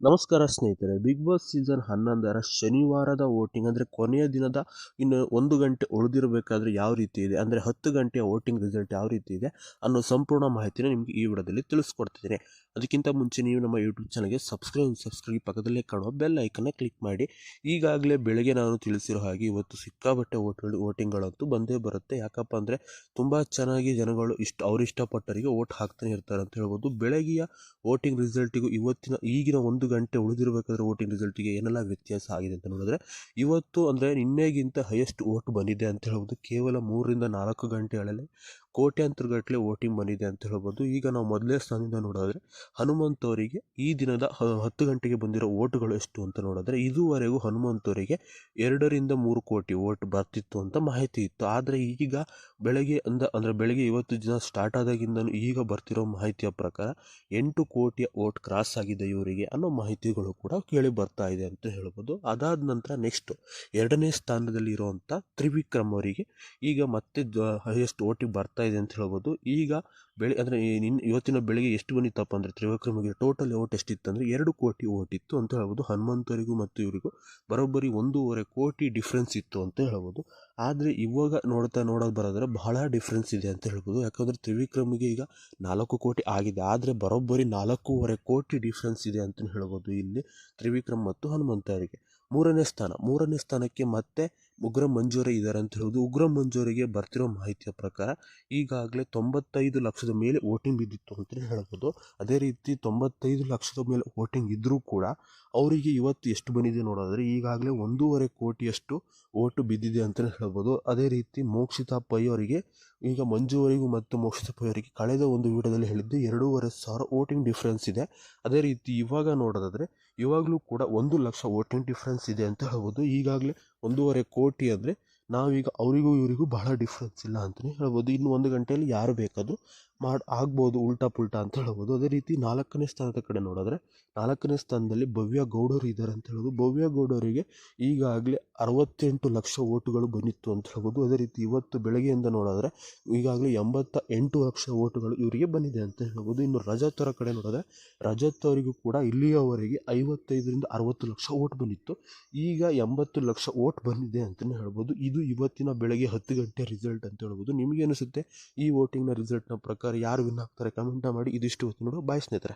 ನಮಸ್ಕಾರ ಸ್ನೇಹಿತರೆ. Big boss season 11ರ ಶನಿವಾರದ voting ಅಂದರೆ ಕೊನೆಯ ದಿನದ ಇನ್ನು 1 ಗಂಟೆ ಉಳಿದಿರಬೇಕಾದ್ರೆ ಯಾವ ರೀತಿ ಇದೆ, ಅಂದರೆ 10 ಗಂಟೆಯ ವೋಟಿಂಗ್ ರಿಸಲ್ಟ್ ಯಾವ ರೀತಿ ಇದೆ ಅನ್ನೋ ಸಂಪೂರ್ಣ ಮಾಹಿತಿನ ನಿಮಗೆ ಈ ವಿಡಿಯೋದಲ್ಲಿ ತಿಳಿಸ್ಕೊಡ್ತಿದ್ದೀನಿ. ಅದಕ್ಕಿಂತ ಮುಂಚೆ ನೀವು ನಮ್ಮ ಯೂಟ್ಯೂಬ್ ಚಾನಲ್ಗೆ ಸಬ್ಸ್ಕ್ರೈಬ್ ಪಕ್ಕದಲ್ಲೇ ಕಾಣುವ ಬೆಲ್ ಐಕನ್ನ ಕ್ಲಿಕ್ ಮಾಡಿ. ಈಗಾಗಲೇ ಬೆಳಗ್ಗೆ ನಾನು ತಿಳಿಸಿರೋ ಹಾಗೆ ಇವತ್ತು ಸಿಕ್ಕಾಪಟ್ಟೆ ವೋಟಿಂಗ್ಗಳಂತೂ ಬಂದೇ ಬರುತ್ತೆ. ಯಾಕಪ್ಪ ಅಂದರೆ ತುಂಬ ಚೆನ್ನಾಗಿ ಜನಗಳು ಅವರಿಷ್ಟಪಟ್ಟವರಿಗೆ ವೋಟ್ ಹಾಕ್ತಾನೆ ಇರ್ತಾರೆ ಅಂತ ಹೇಳ್ಬೋದು. ಬೆಳಗ್ಗೆಯ ವೋಟಿಂಗ್ ರಿಸಲ್ಟಿಗೂ ಈಗಿನ 1 ಗಂಟೆ ಉಳಿದಿರಬೇಕಾದ್ರೆ ವೋಟಿಂಗ್ ರಿಸಲ್ಟಿಗೆ ಏನೆಲ್ಲ ವ್ಯತ್ಯಾಸ ಆಗಿದೆ ಅಂತ ನೋಡಿದ್ರೆ, ಇವತ್ತು ಅಂದರೆ ನಿನ್ನೆಗಿಂತ ಹೈಯೆಸ್ಟ್ ವೋಟ್ ಬಂದಿದೆ ಅಂತ ಹೇಳ್ಬೋದು. ಕೇವಲ 3ರಿಂದ 4 ಗಂಟೆಗಳಲ್ಲಿ ಕೋಟ್ಯಾಂತರ ಗಟ್ಟಲೆ ವೋಟಿಂಗ್ ಬಂದಿದೆ ಅಂತ ಹೇಳ್ಬೋದು. ಈಗ ನಾವು ಮೊದಲೇ ಸ್ಥಾನದಿಂದ ನೋಡಿದ್ರೆ ಹನುಮಂತ್ ಅವರಿಗೆ ಈ ದಿನದ 10 ಗಂಟೆಗೆ ಬಂದಿರೋ ವೋಟುಗಳು ಎಷ್ಟು ಅಂತ ನೋಡಿದ್ರೆ, ಇದುವರೆಗೂ ಹನುಮಂತ್ ಅವರಿಗೆ 2ರಿಂದ 3 ಕೋಟಿ ವೋಟ್ ಬರ್ತಿತ್ತು ಅಂತ ಮಾಹಿತಿ ಇತ್ತು. ಆದರೆ ಈಗ ಬೆಳಗ್ಗೆ ಇವತ್ತು ದಿನ ಸ್ಟಾರ್ಟ್ ಆದಾಗಿಂದನೂ ಈಗ ಬರ್ತಿರೋ ಮಾಹಿತಿಯ ಪ್ರಕಾರ 8 ಕೋಟಿಯ ವೋಟ್ ಕ್ರಾಸ್ ಆಗಿದೆ ಇವರಿಗೆ ಅನ್ನೋ ಮಾಹಿತಿಗಳು ಕೂಡ ಕೇಳಿ ಬರ್ತಾ ಇದೆ ಅಂತ ಹೇಳ್ಬೋದು. ಅದಾದ ನಂತರ ನೆಕ್ಸ್ಟ್ 2ನೇ ಸ್ಥಾನದಲ್ಲಿ ಇರುವಂಥ ತ್ರಿವಿಕ್ರಮ್ ಅವರಿಗೆ ಈಗ ಮತ್ತೆ ಹೈಯೆಸ್ಟ್ ವೋಟಿಂಗ್ ಬರ್ತಾ ಇದೆ ಅಂತ ಹೇಳ್ಬೋದು. ಈಗ ಇವತ್ತಿನ ಬೆಳಗ್ಗೆ ಎಷ್ಟು ಬಂದಿತ್ತಪ್ಪ ಅಂದರೆ ತ್ರಿವಿಕ್ರಮ್ಗೆ ಟೋಟಲ್ ವೋಟ್ ಎಷ್ಟಿತ್ತು ಅಂದರೆ 2 ಕೋಟಿ ವೋಟ್ ಇತ್ತು ಅಂತ ಹೇಳ್ಬೋದು. ಹನುಮಂತರಿಗೂ ಮತ್ತು ಇವರಿಗೂ ಬರೋಬ್ಬರಿ 1.5 ಕೋಟಿ ಡಿಫ್ರೆನ್ಸ್ ಇತ್ತು ಅಂತ ಹೇಳ್ಬೋದು. ಆದರೆ ಇವಾಗ ನೋಡೋದು ಬರೋದ್ರೆ ಬಹಳ ಡಿಫ್ರೆನ್ಸ್ ಇದೆ ಅಂತ ಹೇಳ್ಬೋದು. ಯಾಕಂದರೆ ತ್ರಿವಿಕ್ರಮ್ಗೆ ಈಗ 4 ಕೋಟಿ ಆಗಿದೆ, ಆದರೆ ಬರೋಬ್ಬರಿ 4.5 ಕೋಟಿ ಡಿಫ್ರೆನ್ಸ್ ಇದೆ ಅಂತ ಹೇಳ್ಬೋದು ಇಲ್ಲಿ ತ್ರಿವಿಕ್ರಮ್ ಮತ್ತು ಹನುಮಂತರಿಗೆ. ಮೂರನೇ ಸ್ಥಾನಕ್ಕೆ ಮತ್ತೆ ಉಗ್ರಂ ಮಂಜುವರೆ ಇದ್ದಾರೆ ಅಂತ ಹೇಳೋದು. ಉಗ್ರಂ ಮಂಜುವರಿಗೆ ಬರ್ತಿರೋ ಮಾಹಿತಿಯ ಪ್ರಕಾರ ಈಗಾಗಲೇ 95 ಲಕ್ಷದ ಮೇಲೆ ವೋಟಿಂಗ್ ಬಿದ್ದಿತ್ತು ಅಂತಲೇ ಹೇಳ್ಬೋದು. ಅದೇ ರೀತಿ 95 ಲಕ್ಷದ ಮೇಲೆ ವೋಟಿಂಗ್ ಇದ್ದರೂ ಕೂಡ ಅವರಿಗೆ ಇವತ್ತು ಎಷ್ಟು ಬಂದಿದೆ ನೋಡೋದ್ರೆ ಈಗಾಗಲೇ 1.5 ಕೋಟಿಯಷ್ಟು ವೋಟು ಬಿದ್ದಿದೆ ಅಂತಲೇ ಹೇಳ್ಬೋದು. ಅದೇ ರೀತಿ ಮೋಕ್ಷಿತಾ ಪೈ ಅವರಿಗೆ ಈಗ ಮಂಜುವರಿಗೂ ಮತ್ತು ಮೋಕ್ಷಿತಾ ಪೈ ಅವರಿಗೆ ಕಳೆದ ಒಂದು ವಿಡಿಯೋದಲ್ಲಿ ಹೇಳಿದ್ದು 2,500 ವೋಟಿಂಗ್ ಡಿಫ್ರೆನ್ಸ್ ಇದೆ. ಅದೇ ರೀತಿ ಇವಾಗ ನೋಡೋದಾದರೆ ಇವಾಗಲೂ ಕೂಡ 1 ಲಕ್ಷ ವೋಟಿಂಗ್ ಡಿಫ್ರೆನ್ಸ್ ಇದೆ ಅಂತ ಹೇಳ್ಬೋದು. ಈಗಾಗಲೇ 1.5 ಕೋಟಿ ಅಂದರೆ ನಾವೀಗ ಅವರಿಗೂ ಇವರಿಗೂ ಬಹಳ ಡಿಫ್ರೆನ್ಸ್ ಇಲ್ಲ ಅಂತಲೇ ಹೇಳ್ಬೋದು. ಇನ್ನು 1 ಗಂಟೆಯಲ್ಲಿ ಯಾರು ಬೇಕಾದರೂ ಆಗ್ಬೋದು ಉಲ್ಟಾ ಪುಲ್ಟಾ ಅಂತ ಹೇಳ್ಬೋದು. ಅದೇ ರೀತಿ 4ನೇ ಸ್ಥಾನದ ಕಡೆ ನೋಡಿದ್ರೆ 4ನೇ ಸ್ಥಾನದಲ್ಲಿ ಭವ್ಯ ಗೌಡರು ಇದ್ದಾರೆ ಅಂತ ಹೇಳ್ಬೋದು. ಭವ್ಯ ಗೌಡರಿಗೆ ಈಗಾಗಲೇ 68 ಲಕ್ಷ ವೋಟುಗಳು ಬಂದಿತ್ತು ಅಂತ ಹೇಳ್ಬೋದು. ಅದೇ ರೀತಿ ಇವತ್ತು ಬೆಳಗ್ಗೆಯಿಂದ ನೋಡಿದ್ರೆ ಈಗಾಗಲೇ 88 ಲಕ್ಷ ವೋಟುಗಳು ಇವರಿಗೆ ಬಂದಿದೆ ಅಂತ ಹೇಳ್ಬೋದು. ಇನ್ನು ರಜತ್ ಅವರ ಕಡೆ ನೋಡಿದ್ರೆ ರಜತ್ ಅವರಿಗೂ ಕೂಡ ಇಲ್ಲಿಯವರೆಗೆ 55ರಿಂದ 60 ಲಕ್ಷ ವೋಟ್ ಬಂದಿತ್ತು. ಈಗ 80 ಲಕ್ಷ ವೋಟ್ ಬಂದಿದೆ ಅಂತಲೇ ಹೇಳ್ಬೋದು. ಇದು ಇವತ್ತಿನ ಬೆಳಗ್ಗೆ 10 ಗಂಟೆ ರಿಸಲ್ಟ್ ಅಂತ ಹೇಳ್ಬೋದು. ನಿಮಗೆ ಅನಿಸುತ್ತೆ ಈ ವೋಟಿಂಗ್ನ ರಿಸಲ್ಟ್ನ ಪ್ರಕಾರ ಯಾರು ವಿನ್ ಆಗ್ತಾರೆ? ಕಮೆಂಟ್ ಮಾಡಿ. ಇದಿಷ್ಟು ಹೊತ್ತು ನೋಡು. ಬಾಯ್ ಸ್ನೇಹಿತರೆ.